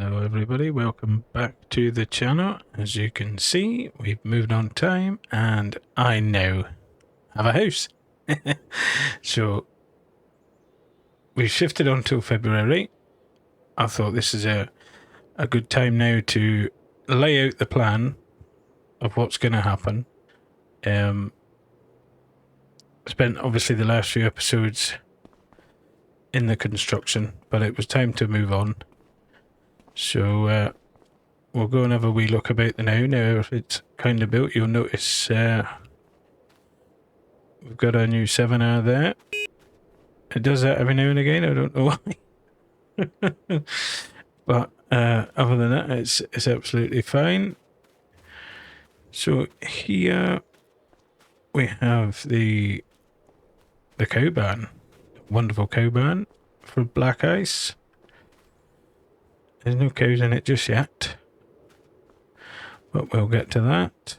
Hello everybody, welcome back to the channel. As you can see, we've moved on time and I now have a house. So we shifted on till February. I thought this is a good time now to lay out the plan of what's going to happen. Spent obviously the last few episodes in the construction, but it was time to move on. So we'll go and have a wee look about the now. Now if it's kind of built, you'll notice we've got a new 7R there. It does that every now and again, I don't know why. But other than that, it's absolutely fine. So here we have the cow barn. Wonderful cow barn for black ice. There's no cows in it just yet, but we'll get to that.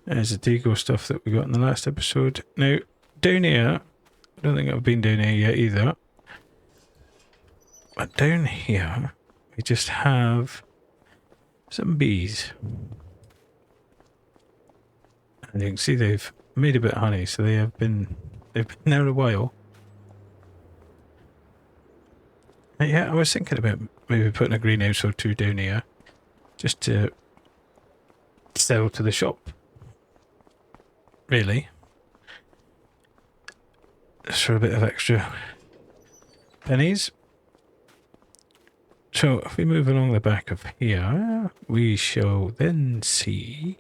There's the Deagle stuff that we got in the last episode. Now, down here, I don't think I've been down here yet either, but down here, we just have some bees. And you can see they've made a bit of honey, so they've been there a while. Yeah, I was thinking about maybe putting a greenhouse or two down here just to sell to the shop. Really. Just for a bit of extra pennies. So if we move along the back of here, we shall then see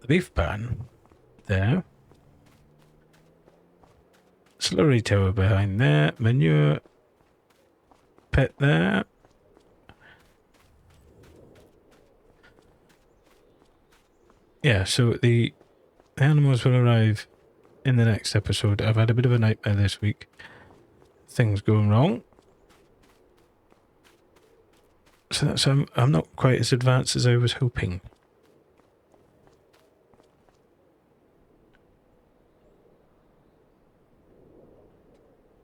the beef barn there. Slurry tower behind there, manure pit there. Yeah, so the animals will arrive in the next episode. I've had a bit of a nightmare this week. Things going wrong. So that's I'm not quite as advanced as I was hoping.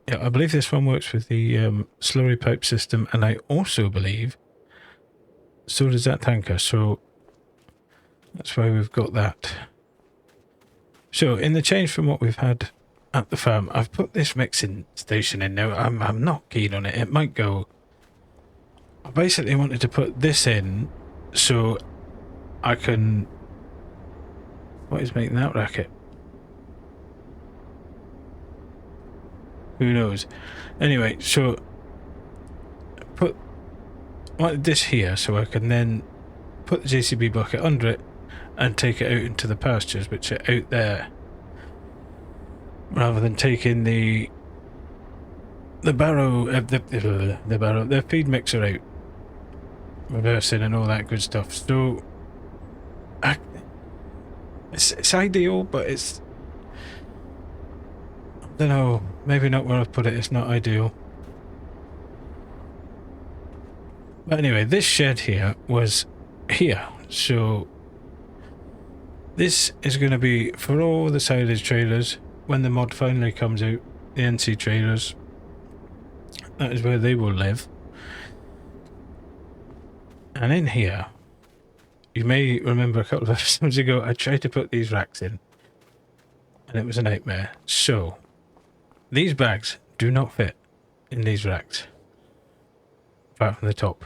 Yeah, I believe this one works with the slurry pipe system, and I also believe so does that tanker, so that's why we've got that. So in the change from what we've had at the farm, I've put this mixing station in now. I'm not keen on it. It might go. I basically wanted to put this in so I can... What is making that racket? Who knows? Anyway, so wanted this here so I can then put the JCB bucket under it and take it out into the pastures, which are out there, rather than taking the barrow, the feed mixer out, reversing and all that good stuff. So it's ideal, but it's, I don't know, maybe not where I've put it. It's not ideal. But anyway, this shed here was here, so this is going to be for all the silage trailers when the mod finally comes out. The NC trailers, that is where they will live. And in here, you may remember a couple of episodes ago I tried to put these racks in and it was a nightmare. So these bags do not fit in these racks, apart from the top.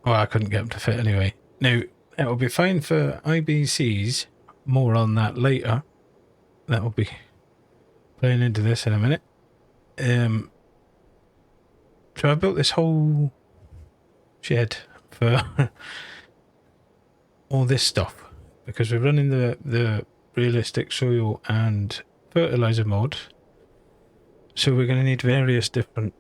Well, I couldn't get them to fit anyway. Now, it will be fine for IBCs. More on that later. That will be playing into this in a minute. So I built this whole shed for all this stuff because we're running the realistic soil and fertilizer mod. So we're going to need various different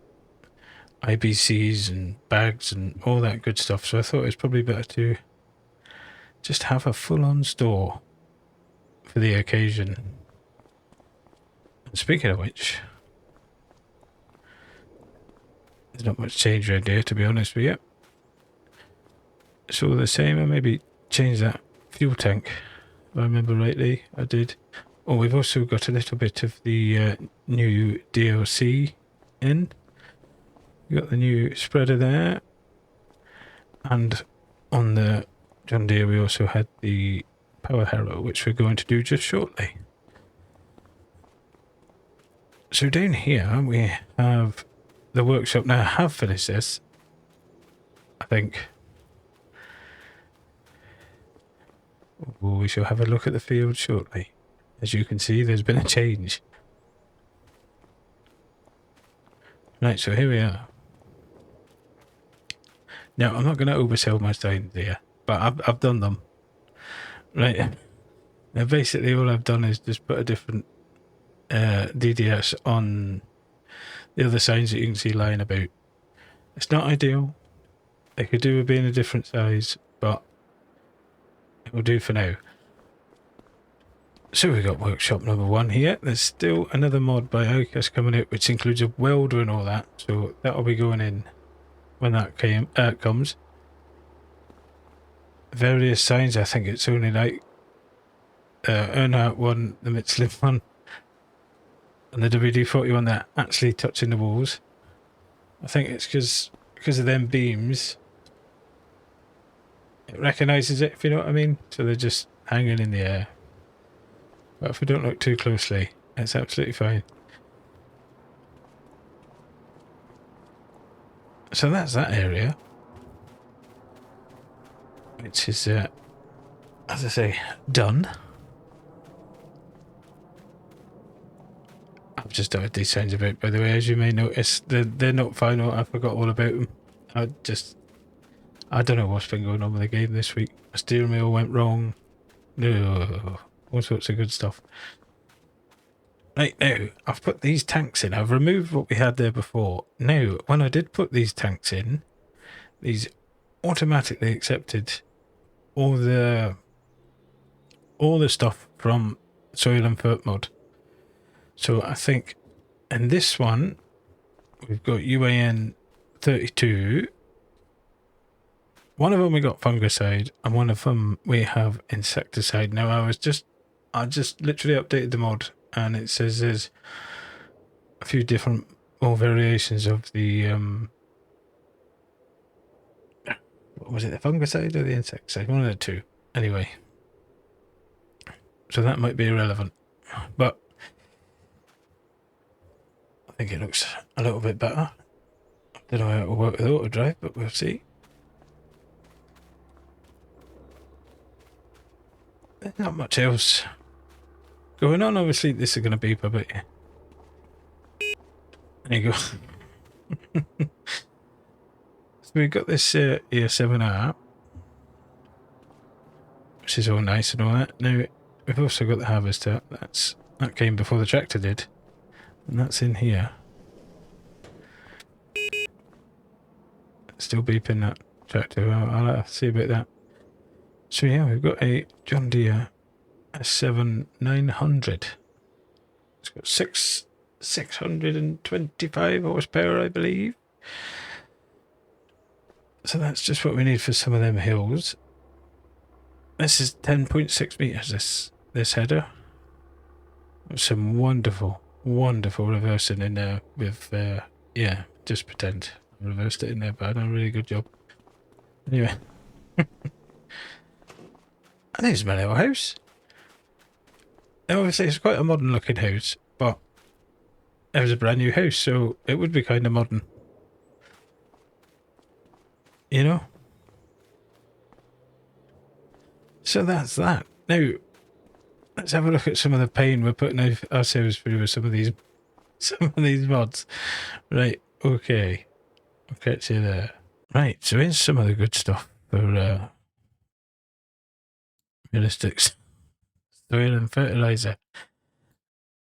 IBCs and bags and all that good stuff. So I thought it's probably better to just have a full-on store for the occasion. And speaking of which, there's not much change around here, to be honest with you. It's all the same. I maybe change that fuel tank, if I remember rightly. I did. Oh, we've also got a little bit of the new DLC in. You got the new spreader there, and on the John Deere we also had the power harrow, which we're going to do just shortly. So down here we have the workshop. Now I have finished this, I think. Well, we shall have a look at the field shortly. As you can see, there's been a change. Right, so here we are. Now, I'm not going to oversell my signs here, but I've done them. Right. Now, basically, all I've done is just put a different DDS on the other signs that you can see lying about. It's not ideal. They could do with being a different size, but it will do for now. So we got workshop number 1 here. There's still another mod by Icus coming out, which includes a welder and all that. So that'll be going in when that comes. Various signs. I think it's only like Earnhardt one, the Michelin one, and the WD-40 that actually touching the walls. I think it's because of them beams. It recognises it, if you know what I mean. So they're just hanging in the air. But if we don't look too closely, it's absolutely fine. So that's that area, which is, as I say, done. I've just dotted these signs about, by the way. As you may notice, they're not final. I forgot all about them. I don't know what's been going on with the game this week. My steering wheel went wrong. No, all sorts of good stuff. Right, now, I've put these tanks in. I've removed what we had there before. Now, when I did put these tanks in, these automatically accepted all the stuff from Soil and Fert mod. So I think in this one, we've got UAN 32. One of them we got fungicide, and one of them we have insecticide. Now I just literally updated the mod, and it says there's a few different more variations of the what was it, the fungicide or the insecticide? One of the two. Anyway, so that might be irrelevant, but I think it looks a little bit better. I don't know how it will work with auto drive, but we'll see. There's not much else going on. Obviously, this is going to beep a bit. There you go. So we've got this ES7R, which is all nice and all that. Now, we've also got the harvester. That came before the tractor did. And that's in here. Still beeping that tractor. I'll have to see about that. So yeah, we've got a John Deere S7 900. It's got 625 horsepower, I believe. So that's just what we need for some of them hills. This is 10.6 meters, this header. Some wonderful reversing in there with, yeah, just pretend I reversed it in there, but I done a really good job. Anyway. And here's my little house. Now, obviously, it's quite a modern looking house, but it was a brand new house, so it would be kind of modern. You know? So that's that. Now, let's have a look at some of the pain we're putting ourselves through with some of these mods. Right, okay. I'll catch you there. Right, so here's some of the good stuff for realistics. Soil and fertilizer.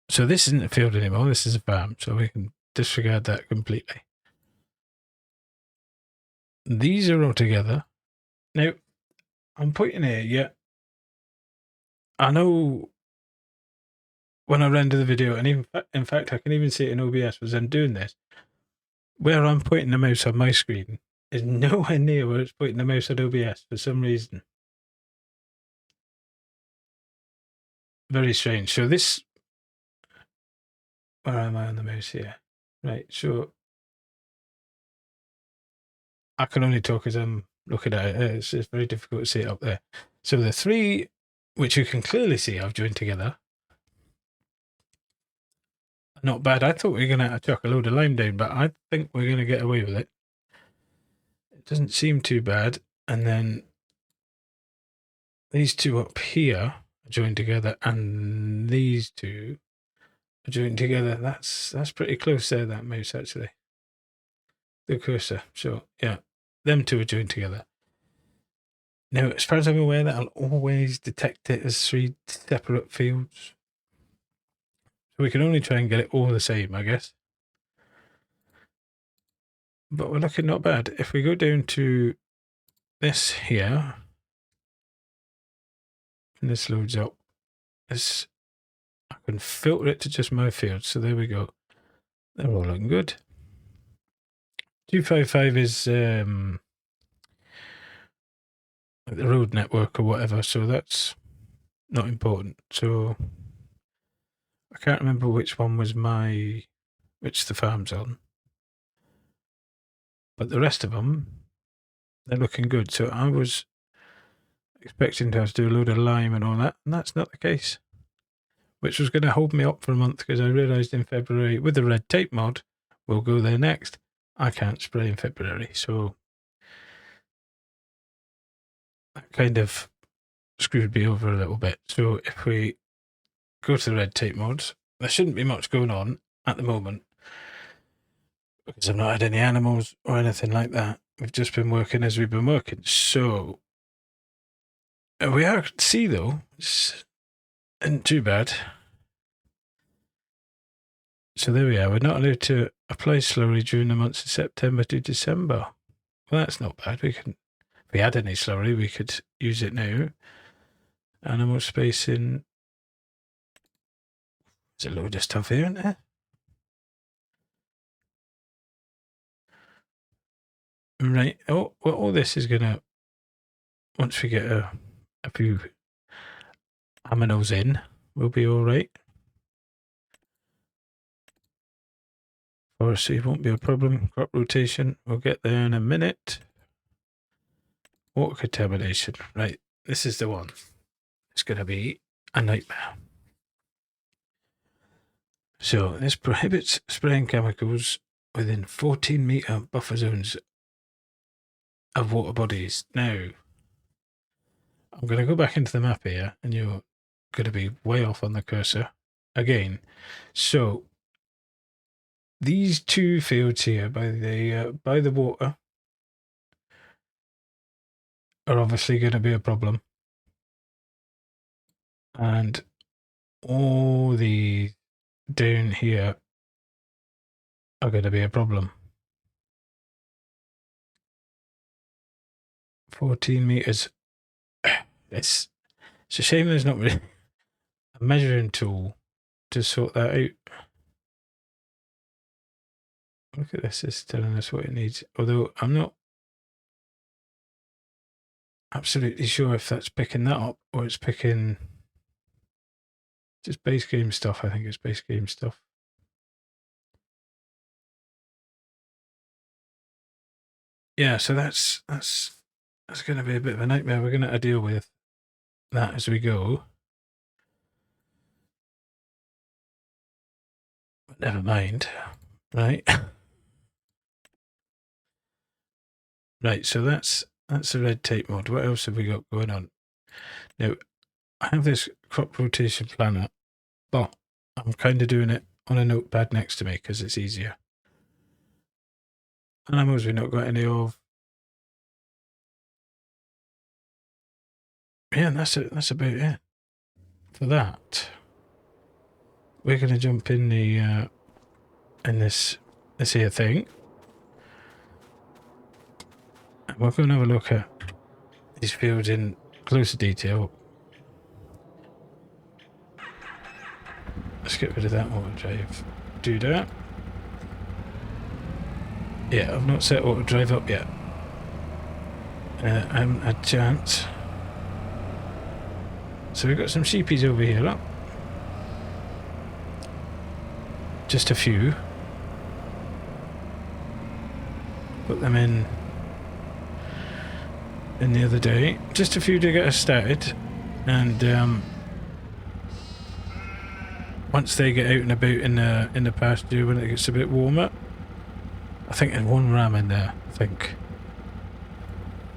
So this isn't a field anymore, this is a farm, so we can disregard that completely. These are all together. Now, I'm pointing here, yeah. I know when I render the video, and even in fact I can even see it in OBS as I'm doing this, where I'm pointing the mouse on my screen is nowhere near where it's pointing the mouse on OBS for some reason. Very strange. So this Where am I on the mouse here? Right, so I can only talk as I'm looking at it. It's very difficult to see it up there. So the three, which you can clearly see, I've joined together. Not bad. I thought we were going to chuck a load of lime down, but I think we're going to get away with it. It doesn't seem too bad. And then these two up here are joined together, and these two are joined together. That's pretty close there, that mouse, actually. The cursor. So, yeah, them two are joined together. Now, as far as I'm aware, that'll always detect it as three separate fields. So we can only try and get it all the same, I guess. But we're looking not bad. If we go down to this here, and this loads up, this, I can filter it to just my fields. So there we go. They're all looking good. 255 is the road network or whatever, so that's not important. So I can't remember which one was which the farm's on. But the rest of them, they're looking good. So I was expecting to have to do a load of lime and all that, and that's not the case. Which was going to hold me up for a month because I realised in February, with the red tape mod, we'll go there next, I can't spray in February. So that kind of screwed me over a little bit. So if we go to the red tape mods, there shouldn't be much going on at the moment because I've not had any animals or anything like that. We've just been working as we've been working. So we are see though, it's isn't too bad. So there we are. We're not allowed to apply slurry during the months of September to December. Well, that's not bad. We can, if we had any slurry, we could use it now. Animal spacing. There's a load of stuff here, isn't there? Right. Oh, well, all this is gonna, once we get a few aminos in, we'll be all right. Forestry won't be a problem. Crop rotation, we'll get there in a minute. Water contamination. Right. This is the one. It's going to be a nightmare. So this prohibits spraying chemicals within 14-metre buffer zones of water bodies. Now, I'm going to go back into the map here, and you're going to be way off on the cursor again. So these two fields here by the water are obviously going to be a problem, and all the down here are going to be a problem. 14 meters. It's a shame there's not really a measuring tool to sort that out. Look at this, it's telling us what it needs. Although I'm not absolutely sure if that's picking that up or it's picking just base game stuff. I think it's base game stuff. Yeah, so that's going to be a bit of a nightmare. We're going to have to deal with that as we go. But never mind. Right. Right, so that's the red tape mod. What else have we got going on? Now, I have this crop rotation planner, but I'm kind of doing it on a notepad next to me because it's easier. Animals we've not got any of. Yeah, and that's about it for that. We're going to jump in the in this here thing. And we're going to have a look at these fields in closer detail. Let's get rid of that auto drive. Do that. Yeah, I've not set auto drive up yet. I haven't had a chance. So we've got some sheepies over here, look. just a few. Put them in the other day. Just a few to get us started. And once they get out and about in the pasture when it gets a bit warmer, I think there's one ram in there, I think.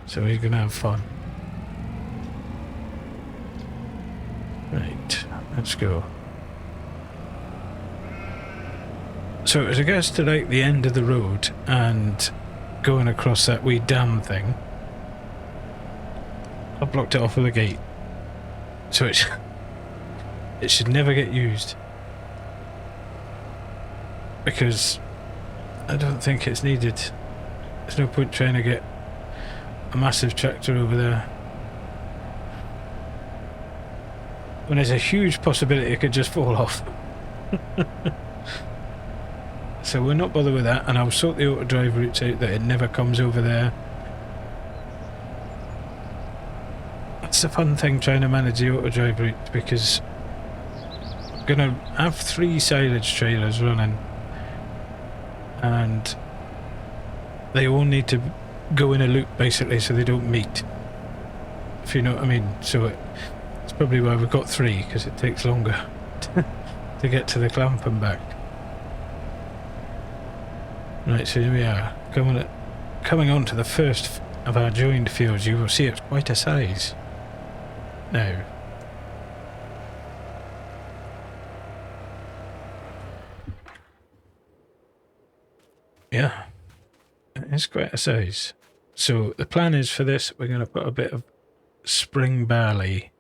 So he's gonna have fun. Right, let's go. So as it gets to like the end of the road and going across that wee dam thing, I blocked it off with a gate. So it should never get used. Because I don't think it's needed. There's no point trying to get a massive tractor over there when there's a huge possibility it could just fall off. So we're not bothered with that, and I'll sort the auto drive routes out that it never comes over there. That's the fun thing, trying to manage the auto drive route, because I'm gonna have 3 silage trailers running and they all need to go in a loop basically so they don't meet, if you know what I mean. So it's probably why we've got 3, because it takes longer to get to the clamp and back. Right, so here we are, coming on to the first of our joined fields. You will see it's quite a size now. Yeah, it's quite a size. So the plan is for this, we're going to put a bit of spring barley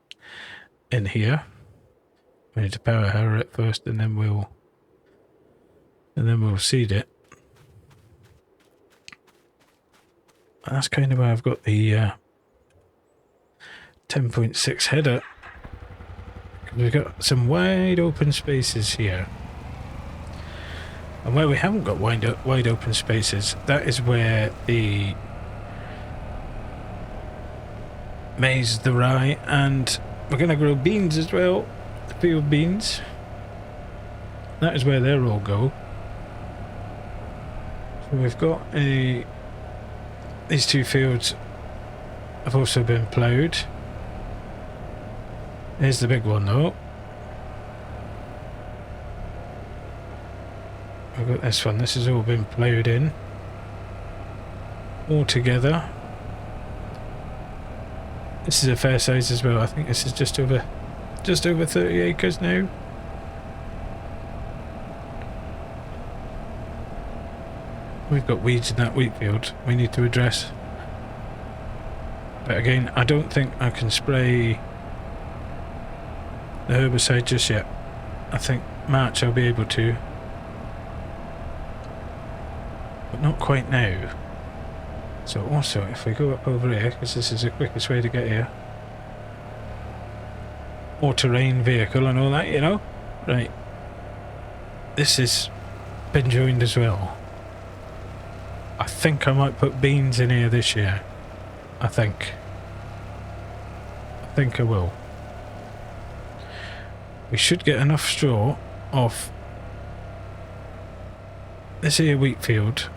in here. We need to power harrow it first, and then we'll seed it. And that's kind of where I've got the 10.6 header. We've got some wide open spaces here. And where we haven't got wide open spaces, that is where the maize, the rye, and we're going to grow beans as well, the field beans. That is where they'll all go. So we've got these 2 fields have also been ploughed. Here's the big one though. I've got this one. This has all been ploughed in all together. This is a fair size as well. I think this is just over 30 acres now. We've got weeds in that wheat field we need to address. But again, I don't think I can spray the herbicide just yet. I think March I'll be able to. But not quite now. So also, if we go up over here, because this is the quickest way to get here, all-terrain vehicle and all that, you know. Right, this has been joined as well. I think I might put beans in here this year. I think I will. We should get enough straw off this here wheat field.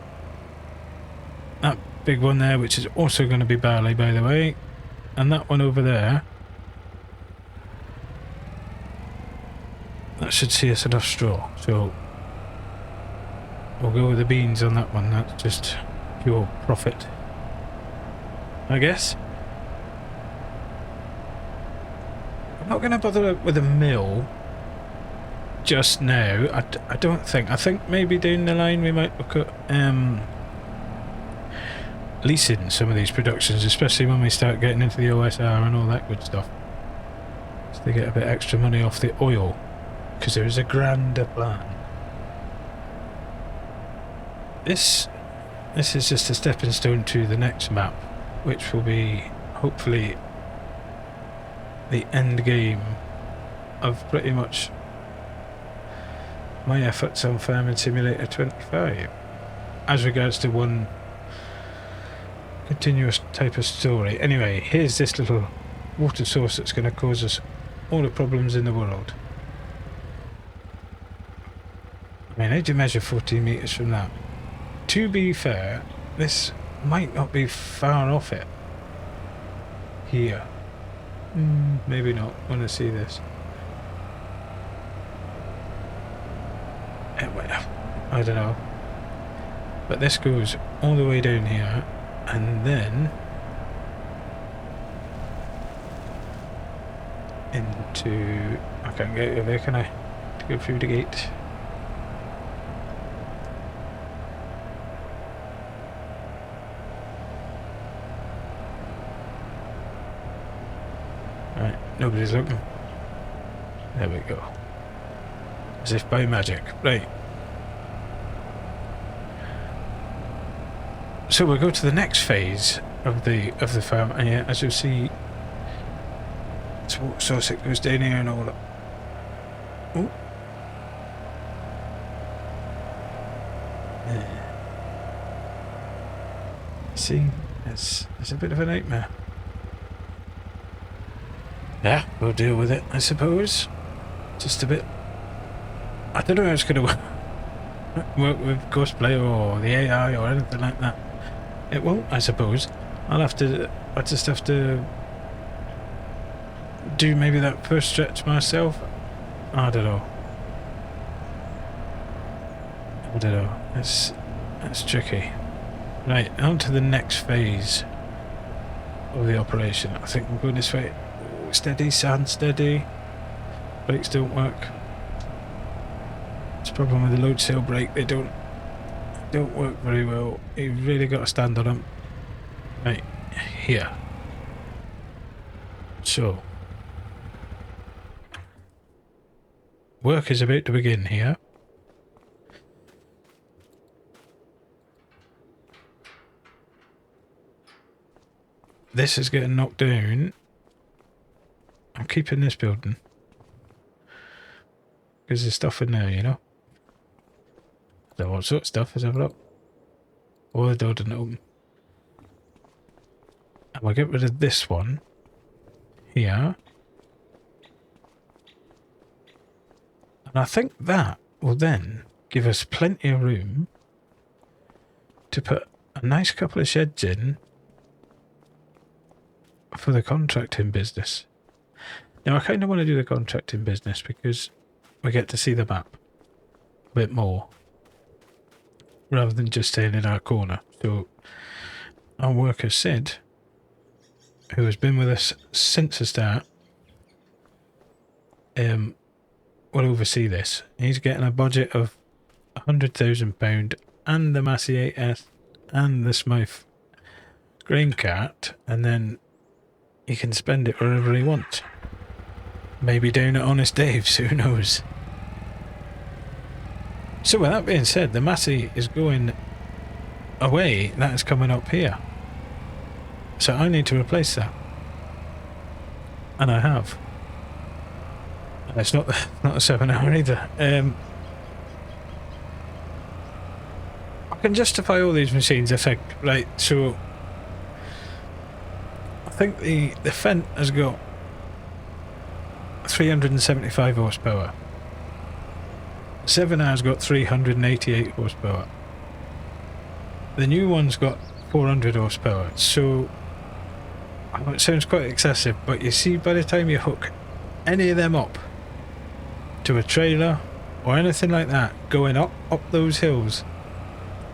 That big one there, which is also going to be barley, by the way, and that one over there. That should see us enough straw. So we'll go with the beans on that one. That's just pure profit, I guess. I'm not going to bother with a mill just now. I don't think. I think maybe down the line we might look at leasing some of these productions, especially when we start getting into the OSR and all that good stuff, so they get a bit extra money off the oil, because there is a grander plan. This is just a stepping stone to the next map, which will be hopefully the end game of pretty much my efforts on Farming Simulator 25 as regards to one continuous type of story. Anyway, here's this little water source that's going to cause us all the problems in the world. I mean, how do you measure 14 metres from that? To be fair, this might not be far off it. Here. Maybe not. I want to see this. I don't know. But this goes all the way down here, and then into... I can't get over there, can I? To go through the gate. Right, nobody's looking. There we go. As if by magic. Right. So we'll go to the next phase of the farm, and yeah, as you'll see, sauce it goes down here and all that. Oh. See, it's a bit of a nightmare. Yeah, we'll deal with it, I suppose. Just a bit. I don't know how it's going to work with Ghostplayer or the AI or anything like that. It won't, I suppose. I just have to do maybe that first stretch myself. I don't know. It's tricky. Right, on to the next phase of the operation. I think we're going this way. Oh, steady, son, steady. Brakes don't work. It's a problem with the load sail brake. They don't work very well. You've really got to stand on them. Right, here. So, work is about to begin here. This is getting knocked down. I'm keeping this building. Because there's stuff in there, you know. So what sort of stuff? Let's have a look. Oh, the door didn't open. And we'll get rid of this one. Here. And I think that will then give us plenty of room to put a nice couple of sheds in for the contracting business. Now I kind of want to do the contracting business because we get to see the map a bit more rather than just staying in our corner. So our worker Sid, who has been with us since the start, will oversee this. He's getting a budget of £100,000 and the Massey 8S and the Smythe grain cart, and then he can spend it wherever he wants. Maybe down at Honest Dave's, who knows. So with that being said, the Massey is going away. That is coming up here. So I need to replace that. And I have. And it's not a 7 hour either. I can justify all these machines, I think. Right, so I think the Fent has got 375 horsepower. 7 hours got 388 horsepower. The new one's got 400 horsepower. So it sounds quite excessive, but you see, by the time you hook any of them up to a trailer or anything like that going up those hills,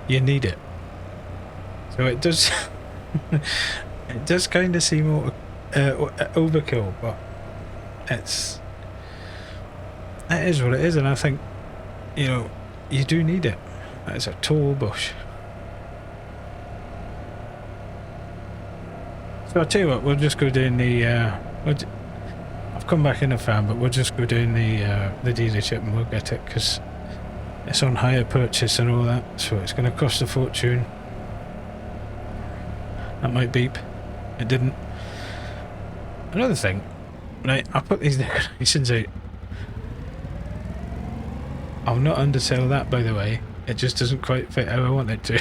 you need it. So it does it does kind of seem overkill, but it is what it is, and I think, you know, you do need it. That is a tall bush. So I'll tell you what, we'll just go down the I've come back in the farm, but we'll just go down the dealership and we'll get it, because it's on hire purchase and all that, so it's going to cost a fortune. That might beep. It didn't. Another thing, right, I put these decorations out. I'll not undersell that, by the way. It just doesn't quite fit how I want it to.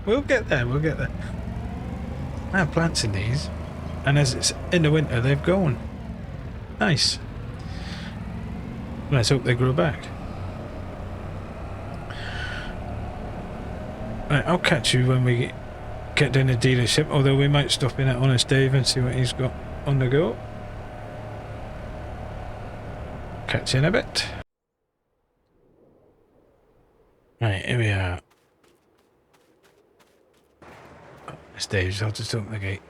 We'll get there, we'll get there. I have plants in these, and as it's in the winter, they've gone. Nice. Let's hope they grow back. Right, I'll catch you when we get down the dealership, although we might stop in at Honest Dave and see what he's got on the go. Catch you in a bit. Right, here we are. Honest Dave's, I'll just open the gate.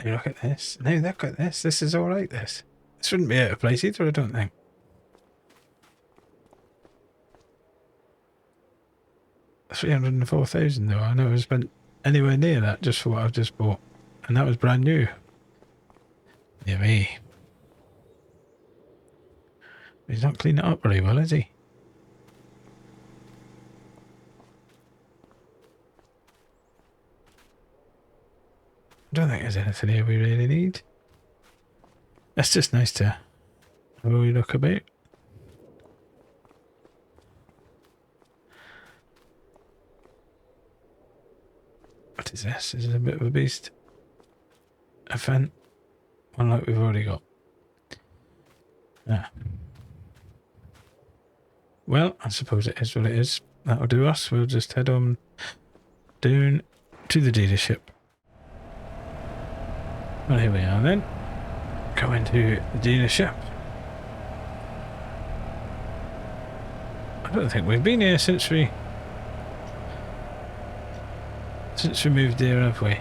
Hey, look at this. Now look at this. This is alright, this. This wouldn't be out of place either, I don't think. $304,000 though. I never spent anywhere near that just for what I've just bought. And that was brand new. Yeah, me. He's not cleaned it up very well, is he? I don't think there's anything here we really need. That's just nice to have a wee look about. What is this? This is a bit of a beast. A vent. One like we've already got. Ah. Well, I suppose it is what it is. That'll do us. We'll just head on down to the dealership. Well, here we are then. Going to the dealership. I don't think we've been here since we moved here, have we?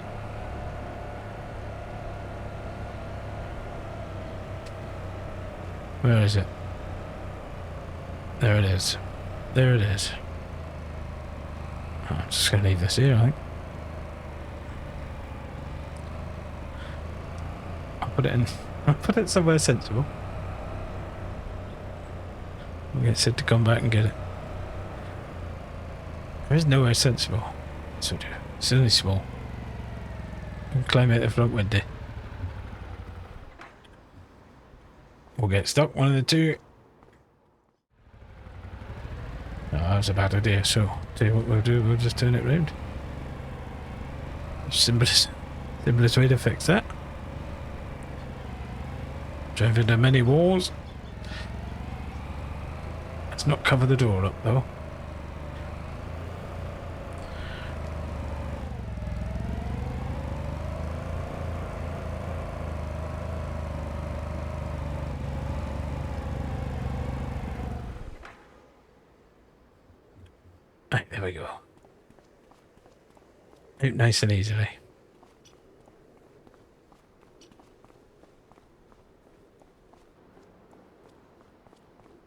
Where is it? There it is. There it is. Oh, I'm just going to leave this here, I think. I'll put it in. I'll put it somewhere sensible. We'll get Sid to come back and get it. There is nowhere sensible. So it's only small. You can climb out the front window. We'll get stuck, one of the two. Oh, that was a bad idea, so tell you what we'll do, we'll just turn it round. Simplest way to fix that. Drive into many walls. Let's not cover the door up though. Right, there we go. Out nice and easily.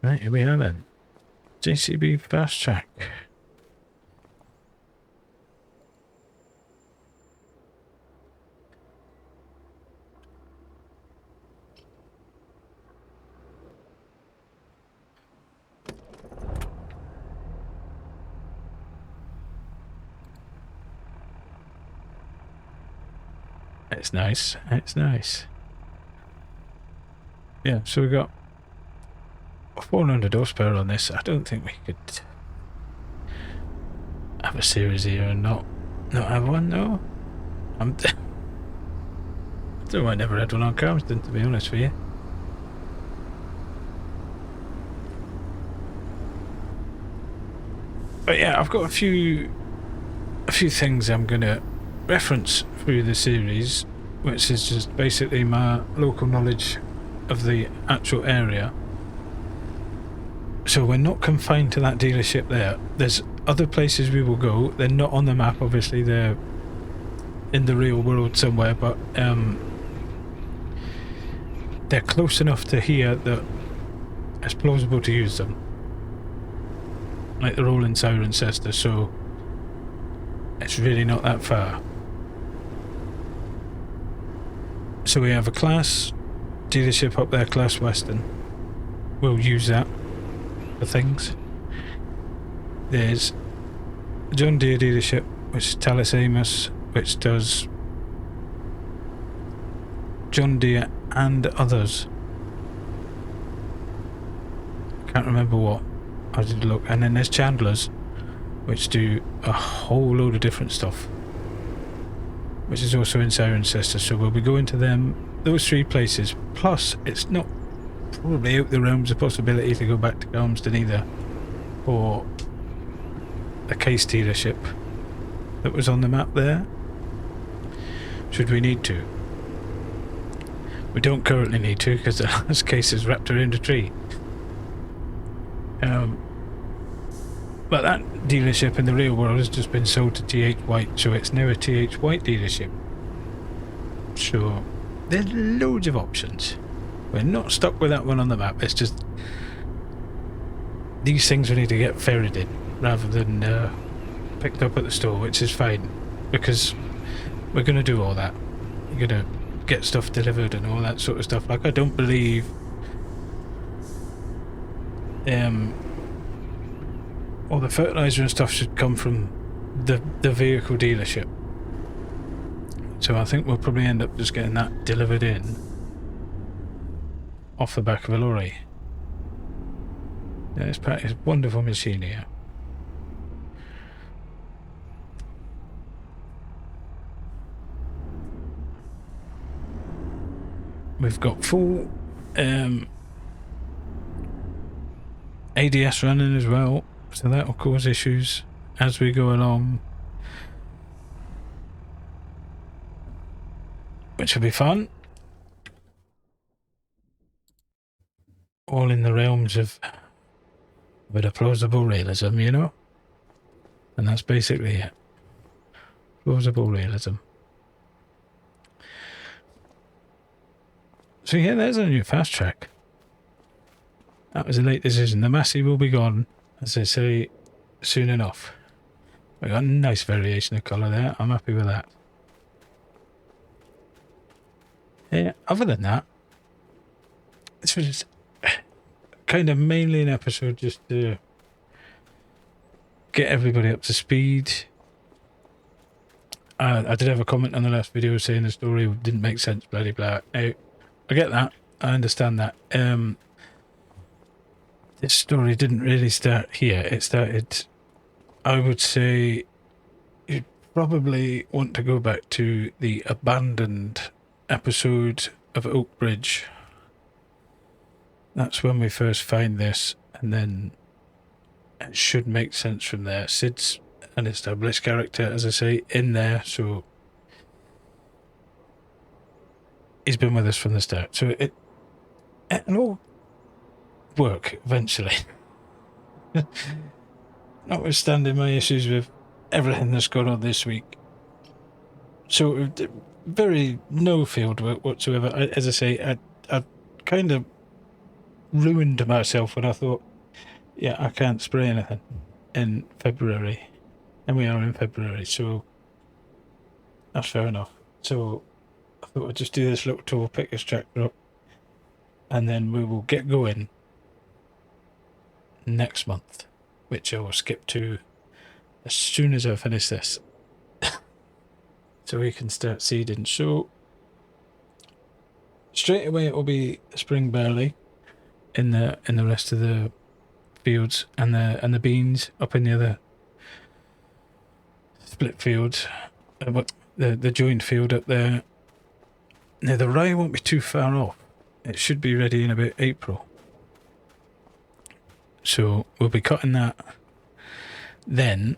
Right, here we are then. JCB Fast Track. It's nice. It's nice. Yeah, so we got 400 horsepower on this. I don't think we could have a series here and not have one, no. I don't know, I never had one on Carston, to be honest with you. But yeah, I've got a few things I'm gonna reference through the series, which is just basically my local knowledge of the actual area. So we're not confined to that dealership there. There's other places we will go. They're not on the map, obviously. They're in the real world somewhere, but they're close enough to here that it's plausible to use them. Like they're all in Cirencester, so it's really not that far. So we have a Class dealership up there, Class Western. We'll use that for things. There's a John Deere dealership, which is Talis Amos, which does John Deere and others. Can't remember what. I did look. And then there's Chandler's, which do a whole load of different stuff, which is also in Cirencester. So we'll be going to those three places. Plus, it's not probably out the realms of possibility to go back to Galmston either. for a case dealership that was on the map there, should we need to. We don't currently need to because the last case is wrapped around a tree. But that dealership in the real world has just been sold to TH White, so it's now a TH White dealership. So there's loads of options. We're not stuck with that one on the map. It's just these things we need to get ferried in rather than picked up at the store, which is fine because we're going to do all that. We're going to get stuff delivered and all that sort of stuff. Like, I don't believe all the fertilizer and stuff should come from the vehicle dealership. So I think we'll probably end up just getting that delivered in off the back of a lorry. Yeah, it's a wonderful machine here. We've got full ADS running as well, so that will cause issues as we go along, which will be fun. All in the realms of a bit of plausible realism, you know? And that's basically it. Plausible realism. So yeah, there's a new fast track. That was a late decision. The Massey will be gone, as they say, soon enough. We got a nice variation of colour there. I'm happy with that. Yeah, other than that, this was kind of mainly an episode just to get everybody up to speed. I did have a comment on the last video saying the story didn't make sense, blah blah blah. Now, I get that. I understand that. This story didn't really start here. It started, I would say, you'd probably want to go back to the abandoned episode of Oak Bridge. That's when we first find this, and then it should make sense from there. Sid's an established character, as I say, in there, so he's been with us from the start. So it'll all work eventually. Notwithstanding my issues with everything that's gone on this week. So very no field work whatsoever. As I say, I kind of ruined myself when I thought, yeah, I can't spray anything in February, and we are in February, so that's fair enough. So I thought I'd just do this little tour, pick this tractor up, and then we will get going next month, which I will skip to as soon as I finish this. So we can start seeding. So straight away it will be spring barley in the rest of the fields, and the beans up in the other split fields, the joined field up there. Now the rye won't be too far off. It should be ready in about April. So we'll be cutting that then,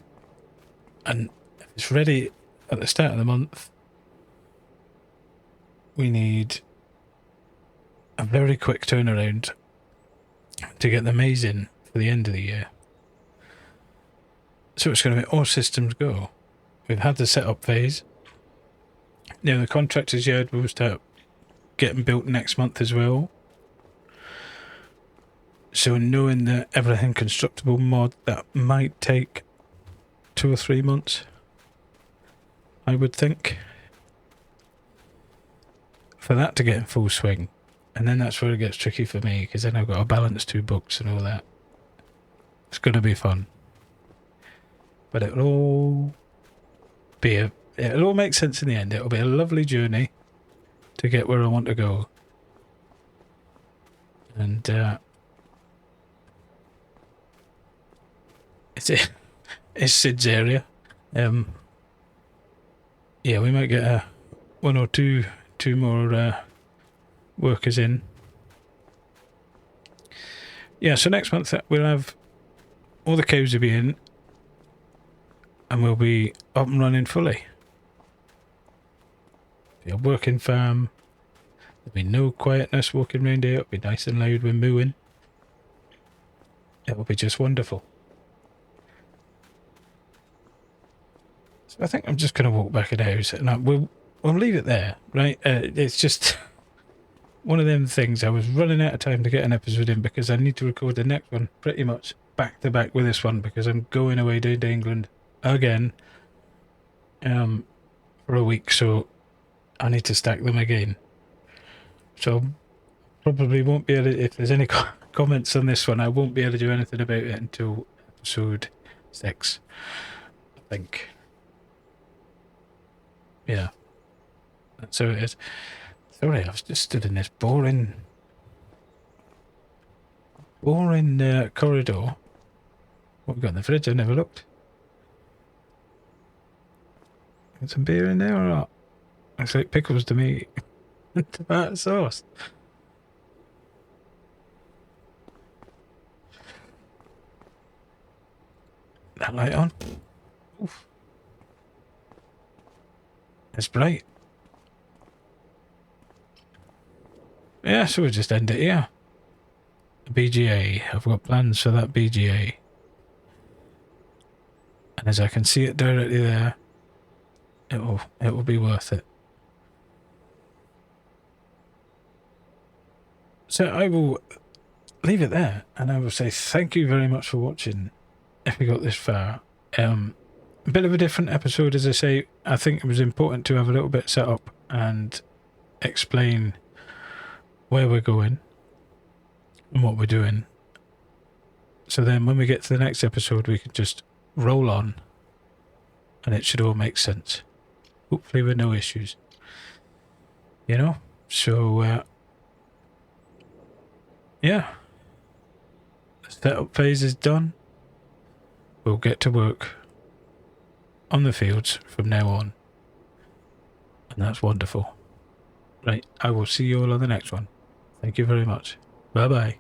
and if it's ready at the start of the month, we need a very quick turnaround to get the maize in for the end of the year. So it's going to be all systems go. We've had the setup phase. Now the contractor's yard will start getting built next month as well. So knowing the everything constructible mod, that might take 2 or 3 months, I would think, for that to get in full swing. And then that's where it gets tricky for me, because then I've got to balance 2 books and all that. It's going to be fun. But it'll all make sense in the end. It'll be a lovely journey to get where I want to go. And it's Sid's area. Yeah, we might get 1 or 2 more workers in. Yeah, so next month we'll have all the cows will be in, and we'll be up and running fully. Be a working farm. There'll be no quietness walking around here. It'll be nice and loud when mooing. It will be just wonderful. So I think I'm just going to walk back in the house, and we'll leave it there, right? It's just one of them things. I was running out of time to get an episode in because I need to record the next one pretty much back to back with this one because I'm going away down to England again for a week, so I need to stack them again. So probably won't be able to, if there's any comments on this one, I won't be able to do anything about it until episode 6, I think. Yeah, that's how it is. Sorry, I've just stood in this boring corridor. What we got in the fridge? I never looked. Got some beer in there or not? Looks like pickles to me. Tomato sauce. That light on. Oof. It's bright. Yeah, so we'll just end it here. BGA. I've got plans for that BGA. And as I can see it directly there, it will be worth it. So I will leave it there, and I will say thank you very much for watching. If you got this far, a bit of a different episode, as I say. I think it was important to have a little bit set up and explain where we're going and what we're doing. So then when we get to the next episode, we can just roll on and it should all make sense. Hopefully with no issues. You know? So, yeah. The setup phase is done. We'll get to work on the fields from now on. And that's wonderful. Right, I will see you all on the next one. Thank you very much. Bye-bye.